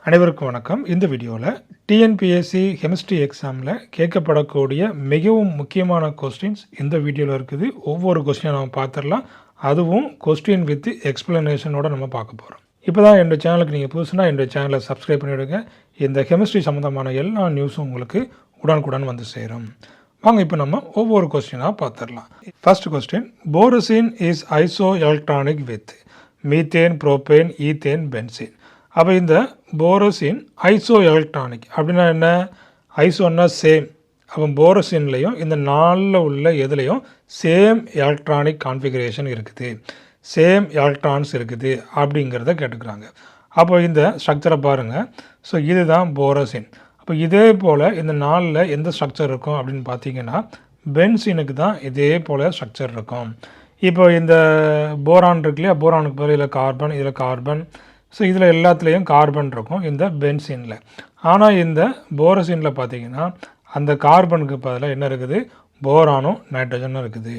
அனைவருக்கும் வணக்கம். இந்த வீடியோவில் டிஎன்பிஎஸ்சி கெமிஸ்ட்ரி எக்ஸாமில் கேட்கப்படக்கூடிய மிகவும் முக்கியமான கொஸ்டின்ஸ் இந்த வீடியோவில் இருக்குது. ஒவ்வொரு கொஸ்டினை நம்ம பார்த்துடலாம். அதுவும் கொஸ்டின் வித் எக்ஸ்பிளனேஷனோட நம்ம பார்க்க போகிறோம். இப்போ தான் என்னோட சேனலுக்கு நீங்கள் புதுசுனா என்னோட சேனலை சப்ஸ்கிரைப் பண்ணிவிடுங்க. இந்த கெமிஸ்ட்ரி சம்மந்தமான எல்லா நியூஸும் உங்களுக்கு உடனுக்குடன் வந்து சேரும். வாங்க இப்போ நம்ம ஒவ்வொரு கொஸ்டினாக பார்த்துடலாம். First question, borazine is isoelectronic with methane, propane, ethane, benzene. அப்போ இந்த போரசின் ஐசோ எலக்ட்ரானிக் அப்படின்னா என்ன? ஐசோன்னா சேம். அப்போ போரசின்லேயும் இந்த நாலில் உள்ள எதுலேயும் சேம் எலக்ட்ரானிக் கான்ஃபிகரேஷன் இருக்குது, சேம் எலக்ட்ரான்ஸ் இருக்குது அப்படிங்கிறத கேட்டுக்கிறாங்க. அப்போ இந்த ஸ்ட்ரக்சரை பாருங்கள். ஸோ இதுதான் போரசின். அப்போ இதே போல் இந்த நாலில் எந்த ஸ்ட்ரக்சர் இருக்கும் அப்படின்னு பார்த்தீங்கன்னா பென்சினுக்கு தான் இதே போல் ஸ்ட்ரக்சர் இருக்கும். இப்போ இந்த போரான் இருக்கு இல்லையா, போரானுக்கு பதில் இதில் கார்பன், இதில் கார்பன். ஸோ இதில் எல்லாத்துலேயும் கார்பன் இருக்கும் இந்த பென்சினில். ஆனால் இந்த போரசினில் பார்த்தீங்கன்னா அந்த கார்பனுக்கு பதிலாக என்ன இருக்குது? போரானும் நைட்ரஜனும் இருக்குது.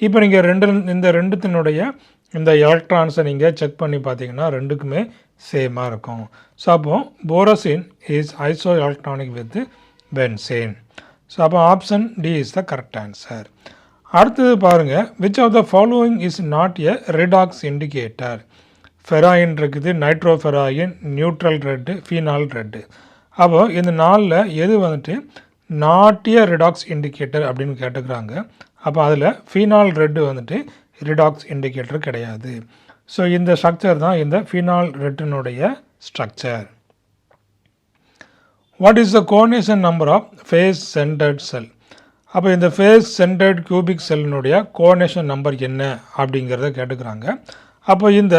இப்போ நீங்கள் இந்த ரெண்டுத்தினுடைய இந்த எலக்ட்ரான்ஸை நீங்கள் செக் பண்ணி பார்த்தீங்கன்னா ரெண்டுக்குமே சேமாக இருக்கும். ஸோ அப்போ borazine is isoelectronic with benzene. So அப்போ option D is the correct answer. அடுத்தது பாருங்கள், which of the following is not a redox indicator? Ferroin இருக்குது, nitroferroin, neutral red, phenol red. அப்போ இந்த நாளில் எது வந்துட்டு நாட்டிய ரிடாக்ஸ் இண்டிகேட்டர் அப்படின்னு கேட்டுக்கிறாங்க. அப்போ அதில் ஃபீனால் ரெட்டு வந்துட்டு ரிடாக்ஸ் இண்டிகேட்டர் கிடையாது. ஸோ இந்த ஸ்ட்ரக்சர் தான் இந்த ஃபீனால் ரெட்டினுடைய structure. What is the coordination number of face centred cell? அப்போ இந்த ஃபேஸ் சென்டர்ட் கியூபிக் செல்லினுடைய கோஆர்டினேஷன் நம்பர் என்ன அப்படிங்கிறத கேட்டுக்கிறாங்க. அப்போ இந்த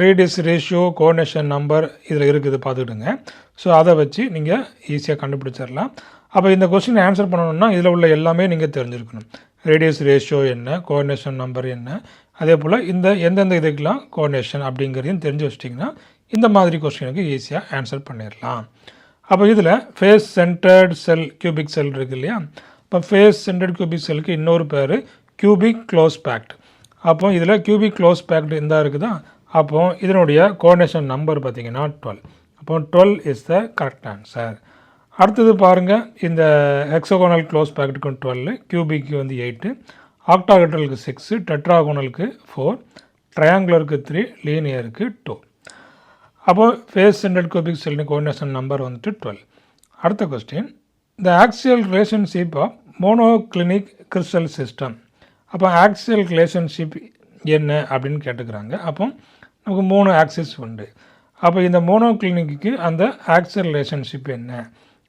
ரேடியஸ் ரேஷியோ, கோஆர்டினேஷன் நம்பர் இதில் இருக்குது பார்த்துக்கிட்டுங்க. ஸோ அதை வச்சு நீங்கள் ஈஸியாக கண்டுபிடிச்சிடலாம். அப்போ இந்த கொஸ்டின் ஆன்சர் பண்ணணும்னா இதில் உள்ள எல்லாமே நீங்கள் தெரிஞ்சிருக்கணும். ரேடியஸ் ரேஷியோ என்ன, கோஆர்டினேஷன் நம்பர் என்ன, அதே போல் இந்த எந்தெந்த இதுக்கெலாம் கோஆர்டினேஷன் அப்படிங்கிறதையும் தெரிஞ்சு வச்சிட்டிங்கன்னா இந்த மாதிரி கொஸ்டினுக்கு ஈஸியாக ஆன்சர் பண்ணிடலாம். அப்போ இதில் ஃபேஸ் சென்டர்ட் செல் கியூபிக் செல் இருக்குது இல்லையா? இப்போ ஃபேஸ் சென்டர்ட் கியூபிக் செல்லுக்கு இன்னொரு பேர் கியூபிக் க்ளோஸ் பேக்ட். அப்போ இதில் கியூபிக் க்ளோஸ் பேக்டு இந்த இருக்குதா? அப்போ இதனுடைய கோஆர்டினேஷன் நம்பர் பார்த்திங்கன்னா 12. அப்போ 12 இஸ் த கரெக்ட் ஆன்சர். அடுத்தது பாருங்கள், இந்த ஹெக்ஸாகோனல் க்ளோஸ் பேக்டுக்கு 12, கியூபிக்கு வந்து 8, ஆக்டாகட்ரலுக்கு 6, டெட்ராகோனலுக்கு 4, ட்ரையாங்குலருக்கு 3, லீனியருக்கு 2. அப்போ ஃபேஸ் சென்டர்ட் கியூபிக் செல்லின் கோஆர்டினேஷன் நம்பர் வந்துட்டு 12. அடுத்த question, the axial relationship of monoclinic crystal system. அப்போ ஆக்சியல் ரிலேஷன்ஷிப் என்ன அப்படின்னு கேட்டுக்கிறாங்க. அப்போ நமக்கு 3 ஆக்சிஸ் உண்டு. அப்போ இந்த மோனோக்ளினிக்கு அந்த ஆக்சியல் ரிலேஷன்ஷிப் என்ன?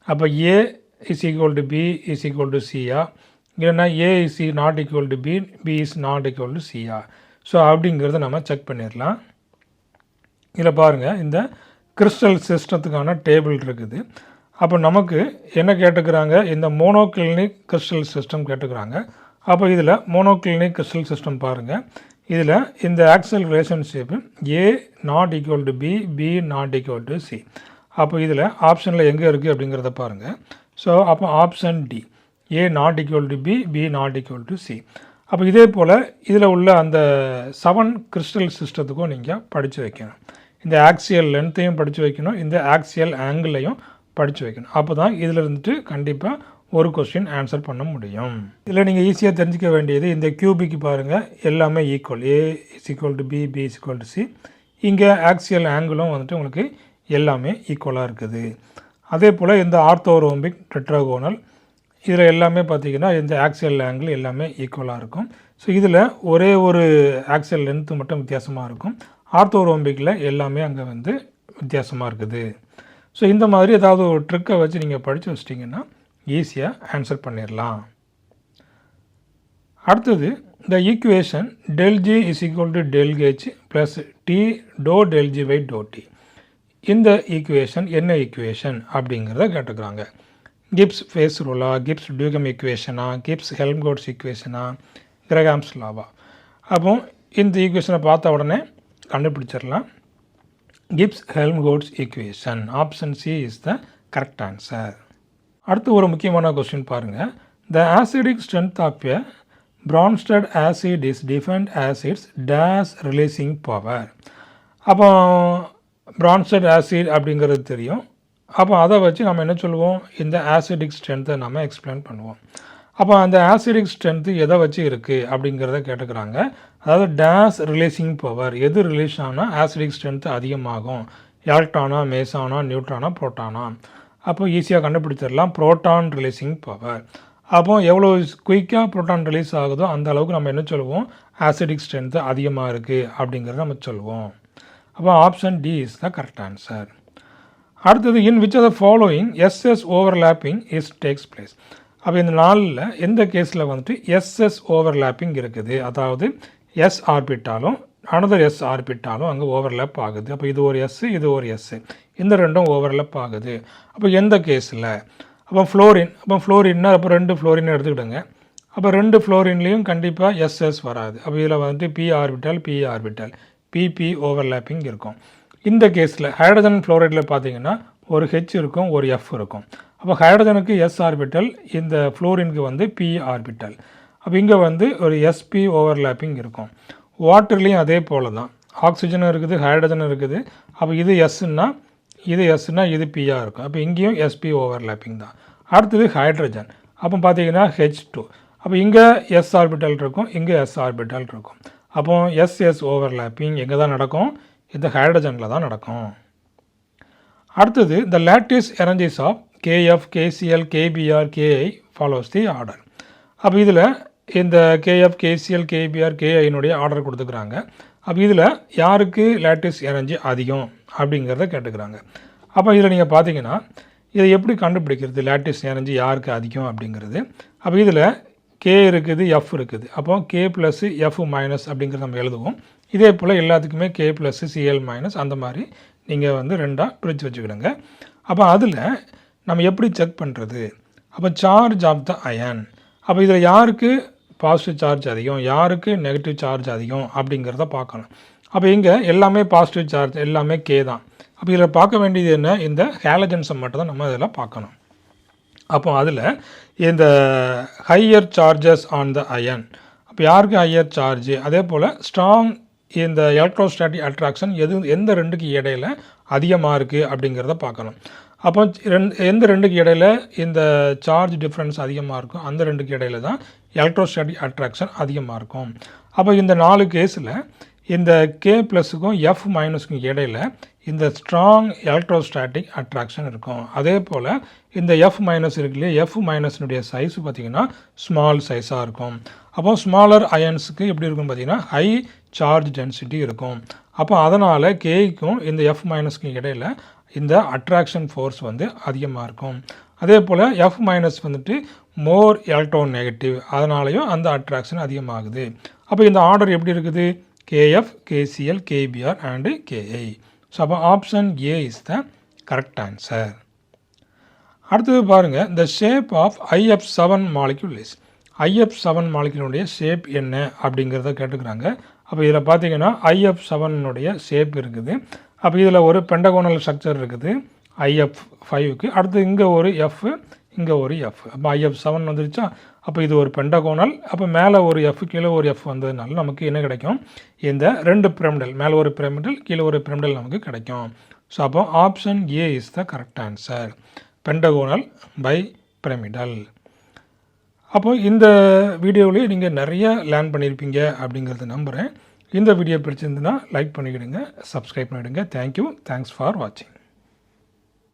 அப்போ A is equal to B is equal to சியா, இல்லைன்னா A is not equal to B, B is not equal to சியா. ஸோ அப்படிங்கிறத நம்ம செக் பண்ணிடலாம். இதில் பாருங்கள், இந்த கிறிஸ்டல் சிஸ்டத்துக்கான டேபிள் இருக்குது. அப்போ நமக்கு என்ன கேட்டுக்கிறாங்க? இந்த மோனோக்ளினிக் கிறிஸ்டல் சிஸ்டம் கேட்டுக்கிறாங்க. அப்போ இதில் மோனோக்ளினிக் கிறிஸ்டல் சிஸ்டம் பாருங்கள். இதில் இந்த axial relationship A not equal to B, B not equal to C. அப்போ இதில் ஆப்ஷனில் எங்கே இருக்குது அப்படிங்கிறத பாருங்கள். ஸோ அப்போ option D, A not equal to B, B not equal to C. அப்போ இதே போல் இதில் உள்ள அந்த 7 கிறிஸ்டல் சிஸ்டத்துக்கும் நீங்கள் படித்து வைக்கணும். இந்த ஆக்சியல் லென்த்தையும் படித்து வைக்கணும், இந்த ஆக்சியல் ஆங்கிளையும் படித்து வைக்கணும். அப்போ தான் இதில் இருந்துட்டு கண்டிப்பாக ஒரு கொஸ்டின் ஆன்சர் பண்ண முடியும். இதில் நீங்கள் ஈஸியாக தெரிஞ்சிக்க வேண்டியது, இந்த கியூபிக்கு பாருங்கள் எல்லாமே equal, A is equal to B, B is equal to C. இங்கே ஆக்சியல் ஆங்கிளும் வந்துட்டு உங்களுக்கு எல்லாமே ஈக்குவலாக இருக்குது. அதே போல் இந்த ஆர்த்தோரோம்பிக் டெட்ராகோனல் இதில் எல்லாமே பார்த்திங்கன்னா இந்த ஆக்சியல் ஆங்கிள் எல்லாமே ஈக்குவலாக இருக்கும். ஸோ இதில் ஒரே ஒரு ஆக்சியல் லென்த்து மட்டும் வித்தியாசமாக இருக்கும். ஆர்த்தோரோம்பிக்கில் எல்லாமே அங்கே வந்து வித்தியாசமாக இருக்குது. ஸோ இந்த மாதிரி ஏதாவது ஒரு ட்ரிக்கை வச்சு நீங்கள் படித்து வச்சிட்டிங்கன்னா ஈஸியாக ஆன்சர் பண்ணிடலாம். அடுத்தது, இந்த equation del G is equal to del H plus T d del G by d T. இந்த ஈக்குவேஷன் என்ன ஈக்குவேஷன் அப்படிங்கிறத கேட்டுக்கிறாங்க. கிப்ஸ் ஃபேஸ் ரூலா, கிப்ஸ் டியூகம் ஈக்குவேஷனா, கிப்ஸ் ஹெல்ம்கோல்ட்ஸ் ஈக்குவேஷனா, கிரகாம்ஸ் லாவா? அப்போ இந்த ஈக்குவேஷனை பார்த்த உடனே கண்டுபிடிச்சிடலாம். Gibbs Helmholtz equation, option C is the correct answer. அடுத்து ஒரு முக்கியமான கொஸ்டின் பாருங்கள். The acidic strength of a Bronsted acid is defined as its days releasing power. அப்போ பிரான்ஸ்டட் ஆசிட் அப்படிங்கிறது தெரியும். அப்போ அதை வச்சு நம்ம என்ன சொல்லுவோம், இந்த ஆசிடிக் ஸ்ட்ரென்த்தை நம்ம எக்ஸ்பிளைன் பண்ணுவோம். அப்போ அந்த ஆசிடிக் ஸ்ட்ரென்த்து எதை வச்சு இருக்குது அப்படிங்கிறத கேட்டுக்கிறாங்க. அதாவது டேஸ் ரிலீசிங் பவர், எது ரிலீஸ் ஆனால் ஆசிடிக் ஸ்ட்ரென்த்து அதிகமாகும், எலக்ட்ரானா, மேசானா, நியூட்ரானா, புரோட்டானா. அப்போ ஈஸியாக கண்டுபிடிச்சிடலாம், புரோட்டான் ரிலீசிங் பவர். அப்போ எவ்வளோ குயிக்காக புரோட்டான் ரிலீஸ் ஆகுதோ அந்த அளவுக்கு நம்ம என்ன சொல்லுவோம், ஆசிடிக் ஸ்ட்ரென்த்து அதிகமாக இருக்குது அப்படிங்கிறத நம்ம சொல்லுவோம். அப்போ option D is the correct answer. அடுத்தது, in which of the following s s overlapping is takes place. அப்போ இந்த நாளில் எந்த கேஸில் வந்துட்டு எஸ்எஸ் ஓவர்லேப்பிங் இருக்குது, அதாவது எஸ் ஆர்பிட்டாலும் அனதர் எஸ் ஆர்பிட்டாலும் அங்கே ஓவர்லேப் ஆகுது. அப்போ இது ஒரு எஸ், இது ஒரு எஸ், இந்த ரெண்டும் ஓவர்லேப் ஆகுது. அப்போ எந்த கேஸில், அப்போ ஃப்ளோரின்னா அப்போ 2 ஃப்ளோரின் எடுத்துக்கிடுங்க. அப்போ 2 ஃப்ளோரின்லேயும் கண்டிப்பாக எஸ்எஸ் வராது. அப்போ இதில் வந்துட்டு பி ஆர்பிட்டால் பிபி ஓவர்லேப்பிங் இருக்கும். இந்த கேஸில் ஹைட்ரஜன் ஃப்ளோரைடில் பார்த்தீங்கன்னா ஒரு ஹெச் இருக்கும், ஒரு எஃப் இருக்கும். அப்போ ஹைட்ரஜனுக்கு எஸ் ஆர்பிட்டல், இந்த ஃப்ளோரினுக்கு வந்து பி ஆர்பிட்டல். அப்போ இங்கே வந்து ஒரு எஸ்பி ஓவர்லேப்பிங் இருக்கும். வாட்டர்லேயும் அதே போல் தான், ஆக்சிஜனும் இருக்குது, ஹைட்ரஜனும் இருக்குது. அப்போ இது எஸ்ன்னா இது பியாக இருக்கும். அப்போ இங்கேயும் எஸ்பி ஓவர்லேப்பிங் தான். அடுத்தது ஹைட்ரஜன். அப்போ பார்த்தீங்கன்னா H2. அப்போ இங்கே எஸ் ஆர்பிட்டல் இருக்கும், இங்கே எஸ் ஆர்பிட்டல் இருக்கும். அப்போ எஸ்எஸ் ஓவர்லேப்பிங் எங்கே தான் நடக்கும், இந்த ஹைட்ரஜனில் தான் நடக்கும். அடுத்தது, the lattice energies of KF, KCl, KBr, KI follows the order. அப்போ இதில் இந்த KF, KCl, KBr, KIனுடைய ஆர்டர் கொடுத்துக்கிறாங்க. அப்போ இதில் யாருக்கு லேட்டிஸ் எனர்ஜி அதிகம் அப்படிங்கிறத கேட்டுக்கிறாங்க. அப்போ இதில் நீங்கள் பார்த்தீங்கன்னா இதை எப்படி கண்டுபிடிக்கிறது, லேட்டிஸ் எனர்ஜி யாருக்கு அதிகம் அப்படிங்கிறது. அப்போ இதில் K இருக்குது, F இருக்குது. அப்போ K ப்ளஸ் F மைனஸ் அப்படிங்கிறத நம்ம எழுதுவோம். இதே போல் எல்லாத்துக்குமே K ப்ளஸ் Cl மைனஸ் அந்த மாதிரி நீங்கள் வந்து 2ஆக பிரித்து வச்சுக்கிடுங்க. அப்போ அதில் நம்ம எப்படி செக் பண்ணுறது, அப்போ சார்ஜ் ஆஃப் த அயன். அப்போ இதில் யாருக்கு பாசிட்டிவ் சார்ஜ் அதிகம், யாருக்கு நெகட்டிவ் சார்ஜ் அதிகம் அப்படிங்கிறத பார்க்கணும். அப்போ இங்கே எல்லாமே பாசிட்டிவ் சார்ஜ், எல்லாமே K தான். அப்போ இதில் பார்க்க வேண்டியது என்ன, இந்த ஹேலஜன்ஸை மட்டும் தான் நம்ம இதில் பார்க்கணும். அப்போ அதில் இந்த higher charges on the ion, அப்போ யாருக்கு ஹையர் சார்ஜ், அதே போல் ஸ்ட்ராங் இந்த எலக்ட்ரோஸ்டாட்டிக் அட்ராக்ஷன் எந்த ரெண்டுக்கு இடையில் அதிகமாக இருக்குது அப்படிங்கிறத பார்க்கணும். அப்போ எந்த ரெண்டுக்கு இடையில் இந்த சார்ஜ் டிஃப்ரென்ஸ் அதிகமாக இருக்கும், அந்த ரெண்டுக்கு இடையில தான் எலக்ட்ரோஸ்டாட்டிக் அட்ராக்ஷன் அதிகமாக இருக்கும். அப்போ இந்த 4 கேஸில் இந்த K ப்ளஸுக்கும் F மைனஸுக்கும் இடையில் இந்த ஸ்ட்ராங் எலக்ட்ரோஸ்டாட்டிக் அட்ராக்ஷன் இருக்கும். அதே போல் இந்த F மைனஸ் இருக்கு இல்லையா, F மைனஸினுடைய சைஸ் பார்த்திங்கன்னா ஸ்மால் சைஸாக இருக்கும். அப்போ ஸ்மாலர் அயன்ஸுக்கு எப்படி இருக்கும் பார்த்திங்கன்னா ஹை சார்ஜ் டென்சிட்டி இருக்கும். அப்போ அதனால் Kக்கும் இந்த F மைனஸ்க்கு இடையில் இந்த அட்ராக்ஷன் ஃபோர்ஸ் வந்து அதிகமாக இருக்கும். அதே போல் F மைனஸ் வந்துட்டு மோர் எலக்ட்ரோ நெகட்டிவ், அதனாலையும் அந்த அட்ராக்ஷன் அதிகமாகுது. அப்போ இந்த ஆர்டர் எப்படி இருக்குது, KF, KCl, KBr and KI. So அப்போ option A is the correct answer. அடுத்தது பாருங்கள், the shape of IF7 molecule is. IF7 மாலிகுலுடைய ஷேப் என்ன அப்படிங்கிறத கேட்டுக்கிறாங்க. அப்போ இதில் பார்த்தீங்கன்னா IF7னுடைய ஷேப் இருக்குது. அப்போ இதில் ஒரு பெண்டகோனல் ஸ்ட்ரக்சர் இருக்குது IF5க்கு. அடுத்து இங்கே ஒரு F, இங்கே ஒரு F. அப்போ IF7 வந்துருச்சா, அப்போ இது ஒரு பெண்டகோனல். அப்போ மேலே ஒரு F, கீழே ஒரு F வந்ததுனால நமக்கு என்ன கிடைக்கும், இந்த 2 பிரமிடல், மேலே ஒரு பிரமிடல், கீழே ஒரு பிரமிடல் நமக்கு கிடைக்கும். ஸோ அப்போ option A is the correct answer, pentagonal bipyramidal. அப்போ இந்த வீடியோவிலே நீங்கள் நிறைய லேர்ன் பண்ணியிருப்பீங்க அப்படிங்கிறத நம்புகிறேன். இந்த வீடியோ பிடிச்சிருந்துன்னா லைக் பண்ணிக்கிடுங்க, சப்ஸ்கிரைப் பண்ணிவிடுங்க. தேங்க்யூ, தேங்க்ஸ் ஃபார் வாட்சிங்.